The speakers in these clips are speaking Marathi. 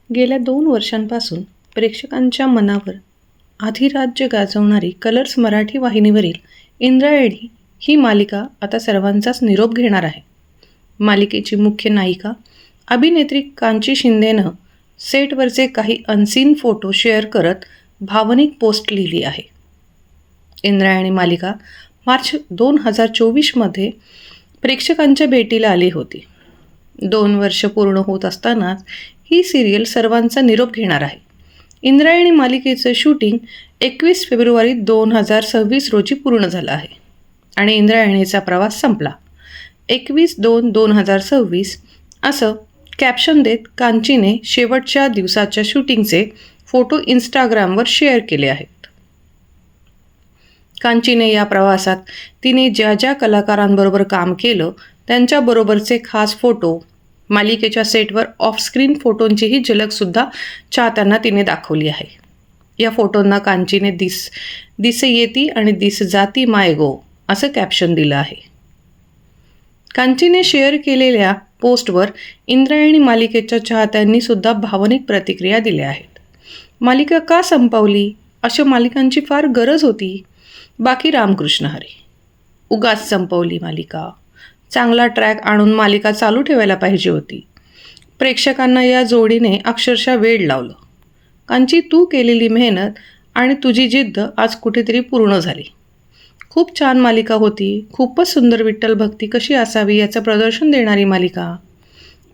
गेल्या 2 वर्षांपासून प्रेक्षकांच्या मनावर अधिराज्य गाजवणारी कलर्स मराठी वाहिनीवरील इंद्रायणी ही मालिका आता सर्वांचाच निरोप घेणार आहे. मालिकेची मुख्य नायिका अभिनेत्री कांची शिंदेनं सेटवरचे काही अनसीन फोटो शेअर करत भावनिक पोस्ट लिहिली आहे. इंद्रायणी मालिका मार्च 2024मध्ये प्रेक्षकांच्या भेटीला आली होती. 2 वर्ष पूर्ण होत असतानाच ही सिरियल सर्वांचा निरोप घेणार आहे. इंद्रायणी मालिकेचं शूटिंग 21 फेब्रुवारी 2026 रोजी पूर्ण झालं आहे आणि इंद्रायणीचा प्रवास संपला. 21/2/2026 असं कॅप्शन देत कांचीने शेवटच्या दिवसाच्या शूटिंगचे फोटो इंस्टाग्रामवर शेअर केले आहेत. कांचीने या प्रवासात तिने ज्या ज्या कलाकारांबरोबर काम केलं त्यांच्याबरोबरचे खास फोटो, मालिकेच्या सेटवर ऑफस्क्रीन फोटोंचीही झलकसुद्धा चाहत्यांना तिने दाखवली आहे. या फोटोंना कांचीने दिस येती आणि दिस जाती माय गो असं कॅप्शन दिलं आहे. कांचीने शेअर केलेल्या पोस्टवर इंद्रायणी मालिकेच्या चाहत्यांनी सुद्धा भावनिक प्रतिक्रिया दिल्या आहेत. मालिका का संपवली? अशा मालिकांची फार गरज होती. बाकी रामकृष्ण हरी. उगाच संपवली मालिका. चांगला ट्रॅक आणून मालिका चालू ठेवायला पाहिजे होती. प्रेक्षकांना या जोडीने अक्षरशः वेड लावलं. कांची, तू केलेली मेहनत आणि तुझी जिद्द आज कुठेतरी पूर्ण झाली. खूप छान मालिका होती. खूपच सुंदर विठ्ठल भक्ती कशी असावी याचं प्रदर्शन देणारी मालिका.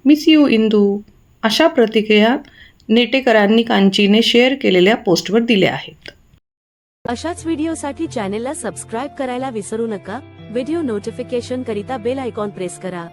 Miss you Indu. अशा प्रतिक्रिया नेटेकरांनी कांचीने शेअर केलेल्या पोस्टवर दिल्या आहेत. अशाच व्हिडिओसाठी चॅनेलला सबस्क्राईब करायला विसरू नका. व्हिडिओ नोटिफिकेशन करिता बेल आयकॉन प्रेस करा.